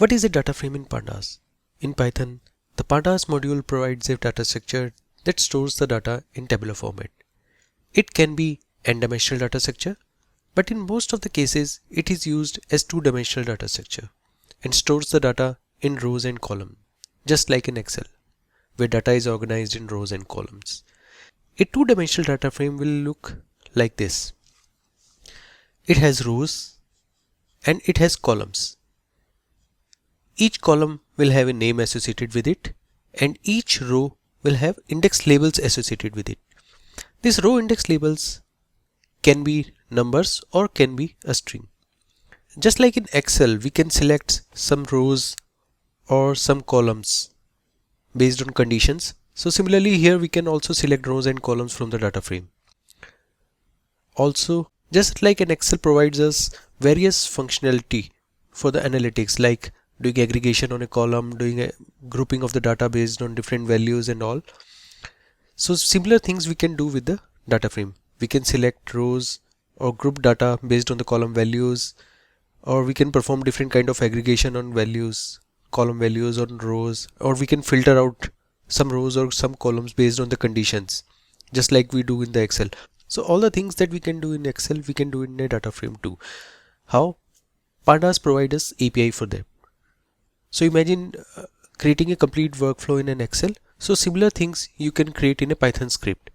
What is a data frame in Pandas? In Python, the Pandas module provides a data structure that stores the data in tabular format. It can be n-dimensional data structure, but in most of the cases, it is used as two-dimensional data structure and stores the data in rows and columns, just like in Excel, where data is organized in rows and columns. A two-dimensional data frame will look like this. It has rows and it has columns. Each column will have a name associated with it, and each row will have index labels associated with it. These row index labels can be numbers or can be a string. Just like in Excel, we can select some rows or some columns based on conditions. So similarly here we can also select rows and columns from the data frame. Also, just like an Excel provides us various functionality for the analytics, like doing aggregation on a column, doing a grouping of the data based on different values and all. So similar things we can do with the data frame. We can select rows or group data based on the column values, or we can perform different kind of aggregation on values, column values on rows, or we can filter out some rows or some columns based on the conditions, just like we do in the Excel. So all the things that we can do in Excel, we can do in a data frame too. How? Pandas provide us API for that. So imagine creating a complete workflow in an Excel. So similar things you can create in a Python script.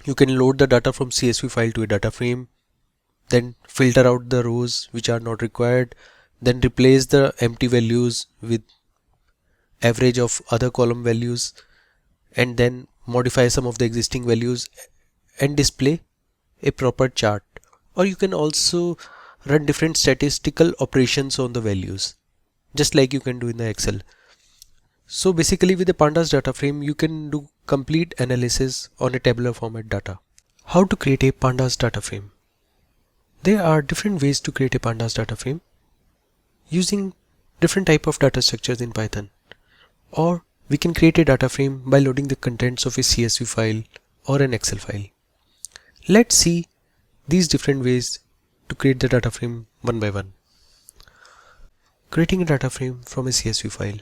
You can load the data from CSV file to a data frame, then filter out the rows which are not required, then replace the empty values with average of other column values, and then modify some of the existing values and display a proper chart. Or you can also run different statistical operations on the values, just like you can do in the Excel. So basically with the Pandas data frame, you can do complete analysis on a tabular format data. How to create a Pandas data frame? There are different ways to create a Pandas data frame using different type of data structures in Python. Or we can create a data frame by loading the contents of a CSV file or an Excel file. Let's see these different ways to create the data frame one by one. Creating a data frame from a CSV file.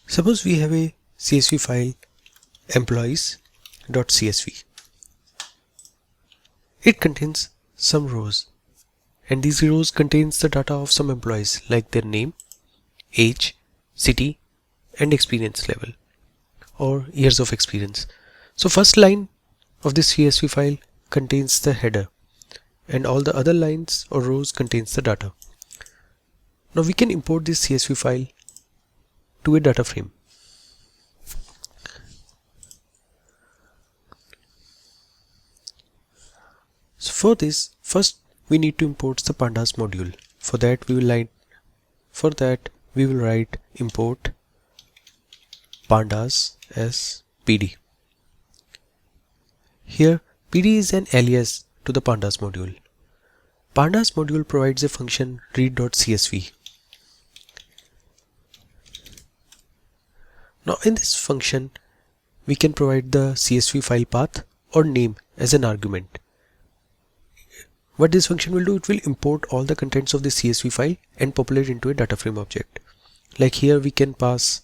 Suppose we have a CSV file employees.csv. It contains some rows, and these rows contains the data of some employees like their name, age, city and experience level or years of experience. So first line of this CSV file contains the header and all the other lines or rows contains the data. Now we can import this CSV file to a data frame. So for this, first we need to import the Pandas module. For that we will write import pandas as pd. Here pd is an alias to the Pandas module. Pandas module provides a function read.csv. Now in this function we can provide the CSV file path or name as an argument. What this function will do, it will import all the contents of the CSV file and populate into a data frame object. Like here we can pass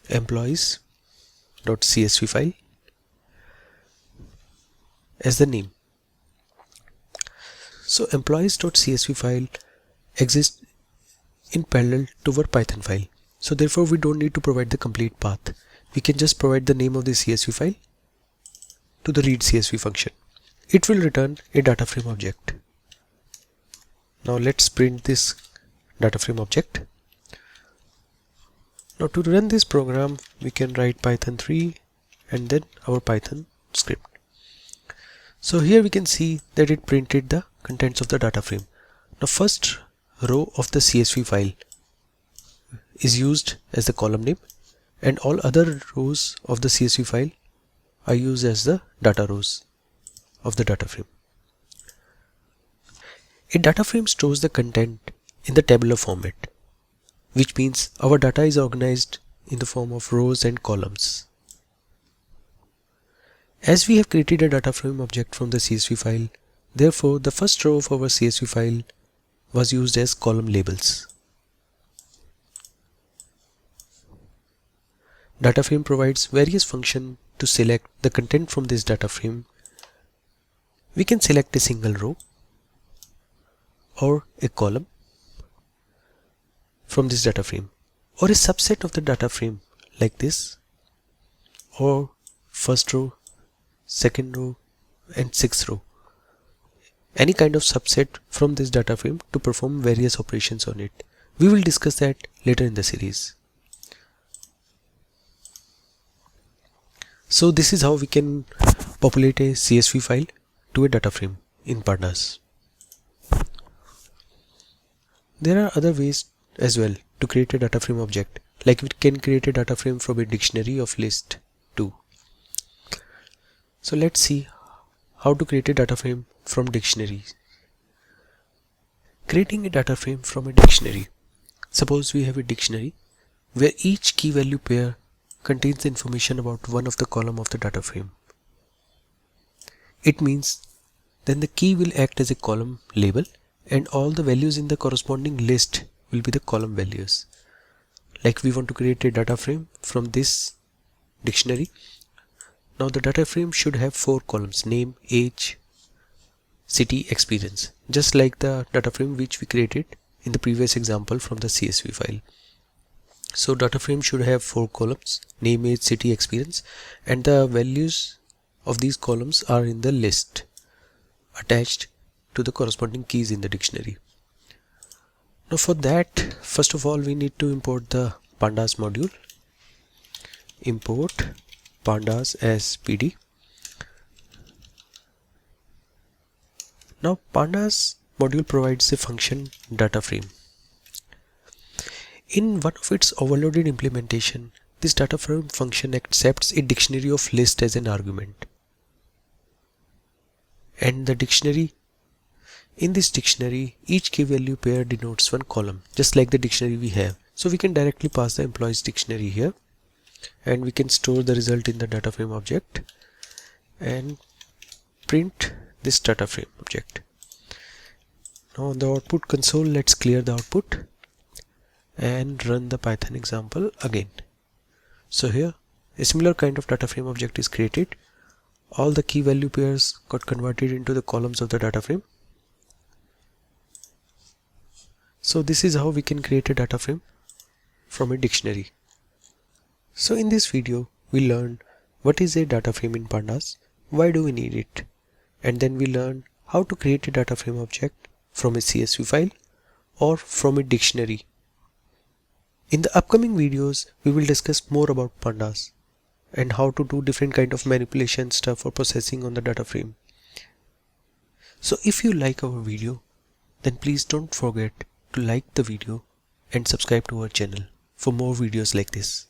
employees.csv file as the name. So employees.csv file exists in parallel to our Python file. So therefore we don't need to provide the complete path. We can just provide the name of the CSV file to the read CSV function. It will return a data frame object. Now let's print this data frame object. Now to run this program, we can write Python 3 and then our Python script. So here we can see that it printed the contents of the data frame. Now first row of the CSV file is used as the column name, and all other rows of the CSV file are used as the data rows of the data frame. A data frame stores the content in the tabular format, which means our data is organized in the form of rows and columns. As we have created a data frame object from the CSV file, therefore the first row of our CSV file was used as column labels. DataFrame provides various functions to select the content from this data frame. We can select a single row or a column from this data frame, or a subset of the data frame like this, or first row, second row and sixth row. Any kind of subset from this data frame to perform various operations on it. We will discuss that later in the series. So this is how we can populate a CSV file to a data frame in Pandas. There are other ways as well to create a data frame object, like we can create a data frame from a dictionary of list too. So let's see how to create a data frame from dictionary. Creating a data frame from a dictionary. Suppose we have a dictionary where each key value pair contains information about one of the column of the data frame. It means then the key will act as a column label and all the values in the corresponding list will be the column values. Like we want to create a data frame from this dictionary. Now the data frame should have 4 columns: name, age, city, experience, just like the data frame which we created in the previous example from the CSV file. So data frame should have 4 columns: name, age, city, experience, and the values of these columns are in the list attached to the corresponding keys in the dictionary. Now for that, first of all we need to import the Pandas module. Import Pandas as PD. Now Pandas module provides a function data frame. In one of its overloaded implementation, this data frame function accepts a dictionary of list as an argument. And the dictionary, in this dictionary, each key value pair denotes one column, just like the dictionary we have. So we can directly pass the employees dictionary here, and we can store the result in the data frame object and print this data frame object. Now on the output console, let's clear the output and run the Python example again. So here a similar kind of data frame object is created. All the key value pairs got converted into the columns of the data frame. So this is how we can create a data frame from a dictionary. So in this video we learned what is a data frame in Pandas, why do we need it, and then we learned how to create a data frame object from a CSV file or from a dictionary. In the upcoming videos, we will discuss more about Pandas and how to do different kind of manipulation stuff or processing on the data frame. So if you like our video, then please don't forget to like the video and subscribe to our channel for more videos like this.